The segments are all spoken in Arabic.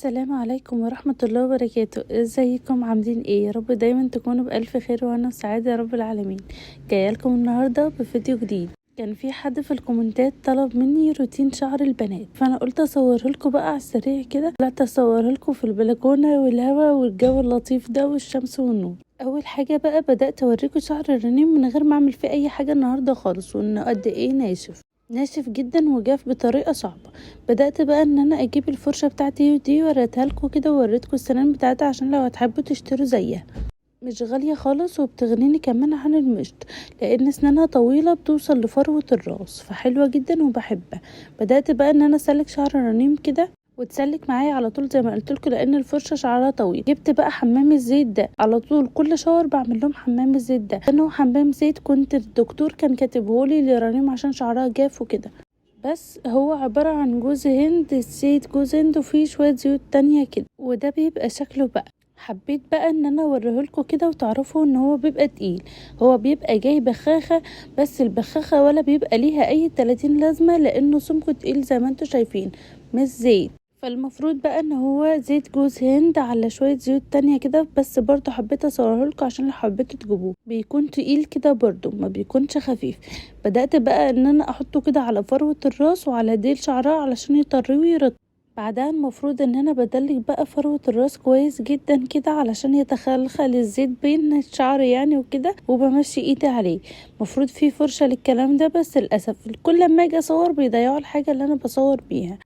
السلام عليكم ورحمة الله وبركاته. ازيكم عاملين ايه؟ يا رب دايما تكونوا بألف خير وانا سعادة يا رب العالمين. جايه لكم النهارده بفيديو جديد. كان في حد في الكومنتات طلب مني روتين شعر البنات، فانا قلت اصوره لكم بقى على السريع كده. طلعت اصوره لكم في البلكونه والهوا والجو اللطيف ده والشمس والنور. اول حاجه بقى بدات اوريكم شعر الرنين من غير ما اعمل فيه اي حاجه النهارده خالص، وانه قد ايه ناشف جدا وجاف بطريقه صعبه. بدات بقى ان انا اجيب الفرشه بتاعتي ودي وريتها لكم كده، ووريتكم السنان بتاعتها عشان لو هتحبوا تشتروا زيها. مش غاليه خالص وبتغنيني كمان عن المشط، لان اسنانها طويله بتوصل لفروه الراس، فحلوه جدا وبحبها. بدات بقى ان انا اسلك شعر رنيم كده وتسلك معايا على طول زي ما قلت لكم، لان الفرشه شعرها طويل. جبت بقى حمام الزيت ده على طول، كل شاور بعمل لهم حمام الزيت ده، لانه حمام زيت كنت الدكتور كان كاتبهولي لرنيم عشان شعرها جاف وكده. بس هو عبارة عن جوز هند، زيت جوز هند وفيه شوية زيوت تانية كده، وده بيبقى شكله بقى. حبيت بقى ان انا اوريهولكوا كده وتعرفوا ان هو بيبقى تقيل. هو بيبقى جاي بخاخة، بس البخاخة ولا بيبقى ليها اي 30 لازمة، لانه سمكه تقيل زي ما انتوا شايفين، مش زيت. فالمفروض بقى ان هو زيت جوز هند على شوية زيوت تانية كده، بس برضو حبيت اصورهولكوا عشان لو حبيتوا تجيبوه. بيكون تقيل كده برضو، ما بيكونش خفيف. بدأت بقى ان انا احطه كده على فروة الراس وعلى ديل شعرها علشان يطريه ويرطب. بعدها المفروض ان انا بدلك بقى فروة الراس كويس جدا كده علشان يتخلخل الزيت بين الشعر يعني وكده، وبمشي ايدي عليه. مفروض في فرشة للكلام ده، بس للأسف كل ما اجي اصور بيضيعوا الحاجة اللي انا بصور بيها.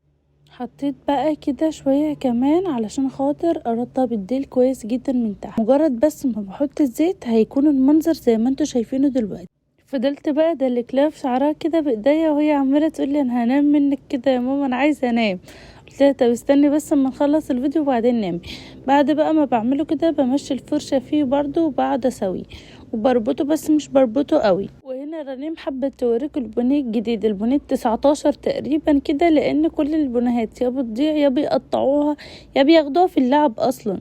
حطيت بقى كده شوية كمان علشان خاطر ارطب الديل كويس جدا من تحت. مجرد بس ما بحط الزيت هيكون المنظر زي ما انتوا شايفينه دلوقتي. فضلت بقى ادلكلها في شعرها كده بايديا، وهي عماله تقولي انا هنام منك كده يا ماما، انا عايزه انام. قلت لها طب استني بس اما نخلص الفيديو وبعدين نامي. بعد بقى ما بعمله كده بمشي الفرشه فيه برضو وبقعد اسويه وبربطه، بس مش بربطه قوي. وهنا رنيم حبت توريكم البونيه الجديد، البونيه 19 تقريبا كده، لان كل البونيهات يا بتضيع يا بيقطعوها يا بياخدوها في اللعب اصلا.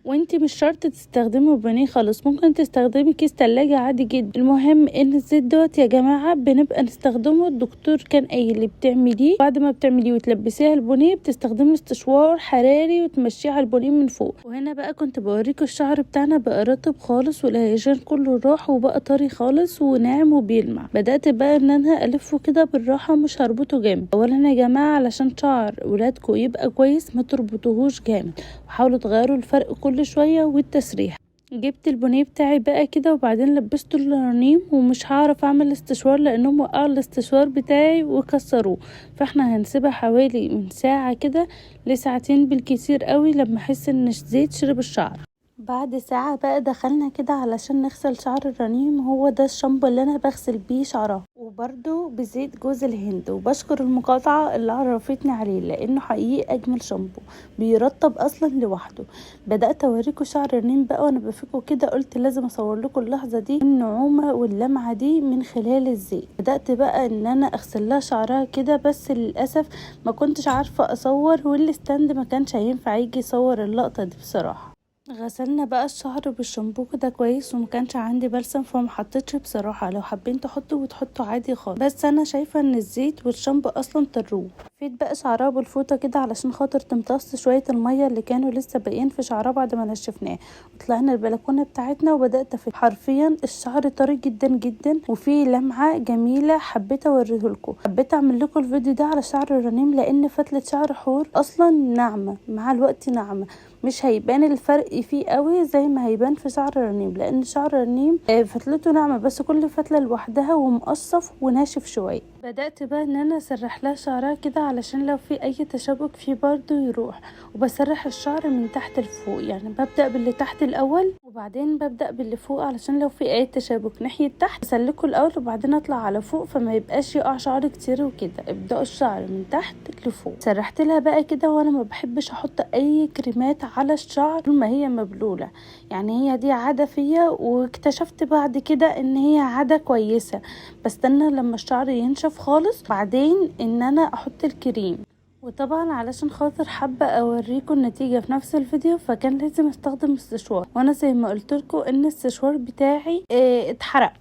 وانتي مش شرط تستخدمي بانيه خالص، ممكن تستخدمي كيس تلاجة عادي جدا. المهم ان الزيت دوت يا جماعة بنبقى نستخدمه، الدكتور كان قايل اللي بتعمليه بعد ما بتعمليه وتلبسيها البانيه بتستخدمي استشوار حراري وتمشيه على البانيه من فوق. وهنا بقى كنت بوريكم الشعر بتاعنا بقى رطب خالص والهيجان كله راح وبقى طري خالص وناعم وبيلمع. بدأت بقى ان انا الفه كده بالراحة، مش هربطه جامد. اولا يا جماعة علشان شعر ولادكم يبقى كويس ما تربطوهوش جامد، وحاولوا تغيروا الفرق كل شوية والتسريح. جبت البونيه بتاعي بقى كده وبعدين لبسته الرنيم، ومش هعرف اعمل استشوار لانهم وقعوا الاستشوار بتاعي وكسروه. فاحنا هنسيبها حوالي من ساعة كده لساعتين بالكتير قوي لما احس ان الزيت شرب الشعر. بعد ساعة بقى دخلنا كده علشان نغسل شعر الرنيم. هو ده الشامبو اللي انا بغسل بيه شعرها، وبرده بزيت جوز الهند. وبشكر المقاطعة اللي عرفتني عليه لانه حقيقي اجمل شامبو، بيرطب اصلا لوحده. بدأت اوريكم شعر الرنيم بقى وانا بفكه كده، قلت لازم اصور لكم اللحظة دي، النعومة واللمعة دي من خلال الزيت. بدأت بقى ان انا اغسل لها شعرها كده، بس للأسف ما كنتش عارفة اصور، والستاند ما كانش هينفع يجي يصور اللقطة دي بصراحة. غسلنا بقى الشعر بالشامبو كده كويس، وما كانش عندي بلسم فما حطيتش بصراحه. لو حابين تحطوا وتحطوا عادي خالص، بس انا شايفه ان الزيت والشامبو اصلا طروه. فيت بقى شعرها بالفوطه كده علشان خاطر تمتص شويه الميه اللي كانوا لسه باقيين في شعرها بعد ما نشفناه. وطلعنا البلكونه بتاعتنا وبدات حرفيا الشعر طري جدا جدا وفيه لمعه جميله. حبيت اوريهولكم، حبيت اعمل لكم الفيديو ده على شعر الرنيم، لان فتله شعر حور اصلا ناعمه مع الوقت ناعمه، مش هيبان الفرق فيه قوي زي ما هيبان في شعر الرنيم، لان شعر الرنيم فتلته ناعمه بس كل فتله لوحدها ومقصف وناشف شويه. بدأت بقى ان انا اسرح لها شعرها كده علشان لو في اي تشابك فيه برضو يروح. وبسرح الشعر من تحت لفوق، يعني ببدأ باللي تحت الاول وبعدين ببدأ باللي فوق، علشان لو في اي تشابك ناحية تحت اسلكه الاول وبعدين اطلع على فوق، فما يبقاش يقع شعر كتير وكده. ابدأوا الشعر من تحت لفوق. سرحت لها بقى كده، وانا ما بحبش احط اي كريمات على الشعر طول ما هي مبلولة، يعني هي دي عادة فيا، واكتشفت بعد كده ان هي عادة كويسة. بستنى لما الشعر ينشف خالص بعدين ان انا احط الكريم. وطبعا علشان خاطر حابة اوريكم النتيجة في نفس الفيديو، فكان لازم استخدم استشوار، وانا زي ما قلت لكم ان الاستشوار بتاعي اتحرق.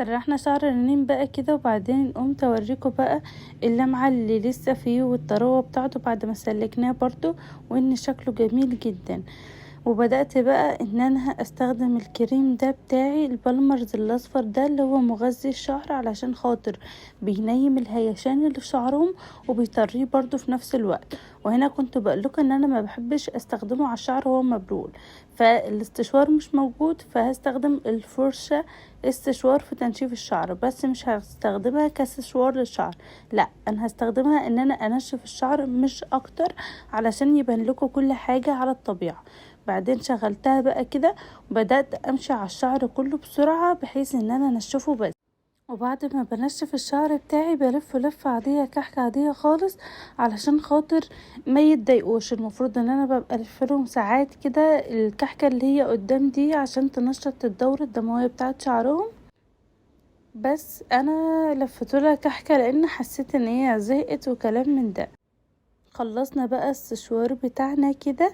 سرحنا شعر الرنين بقى كده، وبعدين قمت اوريكم بقى اللمعة اللي لسه فيه والطراوة بتاعته بعد ما سلكناه برضو، وان شكله جميل جدا. وبدأت بقى ان انا استخدم الكريم ده بتاعي البالمرز الاصفر ده اللي هو مغذي الشعر، علشان خاطر بينيم الهيشان اللي في شعرهم وبيطريه برضو في نفس الوقت. وهنا كنت بقولكم ان انا ما بحبش استخدمه على الشعر وهو مبلول، فالاستشوار مش موجود، فهستخدم الفرشة استشوار في تنشيف الشعر، بس مش هستخدمها كاستشوار للشعر، لا انا هستخدمها ان انا انشف الشعر مش اكتر، علشان يبان لكم كل حاجة على الطبيعة. بعدين شغلتها بقى كده وبدأت امشي على الشعر كله بسرعة بحيث ان انا انشفه بس. وبعد ما بنشف الشعر بتاعي بلف لفة عادية، كحكة عادية خالص، علشان خاطر ما يتضايقوش. المفروض ان انا ببقى الفلهم ساعات كده الكحكة اللي هي قدام دي عشان تنشط الدورة الدموية بتاعت شعرهم، بس انا لفتولها كحكة لان حسيت ان هي زهقت وكلام من ده. خلصنا بقى السشوار بتاعنا كده،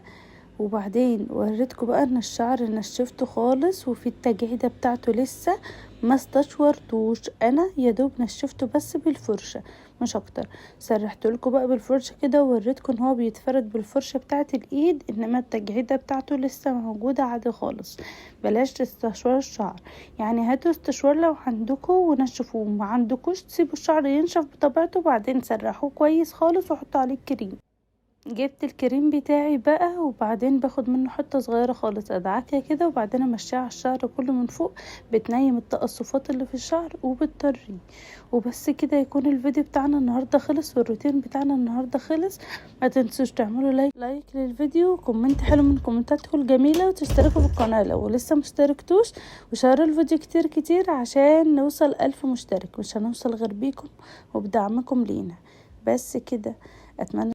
وبعدين وريتكم بقى ان الشعر نشفته خالص وفي التجعيدة بتاعته لسه ما استشورتوش، انا يا دوب نشفته بس بالفرشة مش اكتر. سرحت لكم بقى بالفرشة كده ووريتكم ان هو بيتفرد بالفرشة بتاعة الايد، انما التجعيدة بتاعته لسه موجودة عادي خالص. بلاش تستشوار الشعر، يعني هاتوا استشوار لو عندكم ونشفوه، ما عندكوش تسيبوا الشعر ينشف بطبيعته، بعدين سرحوه كويس خالص وحطوا عليه الكريم. جبت الكريم بتاعي بقى، وبعدين باخد منه حته صغيره خالص ادعكها كده، وبعدين امشيها على الشعر كله من فوق، بتنيم التقصفات اللي في الشعر وبتطريه. وبس كده يكون الفيديو بتاعنا النهارده خلص والروتين بتاعنا النهارده خلص. ما تنسوش تعملوا لايك للفيديو، كومنت حلو من كومنتاتكم الجميله، وتشتركوا في القناه لو لسه مشتركتوش، وشيروا الفيديو كتير كتير عشان نوصل 1000 مشترك. مش هنوصل غير بيكم وبدعمكم لينا. بس كده، اتمنى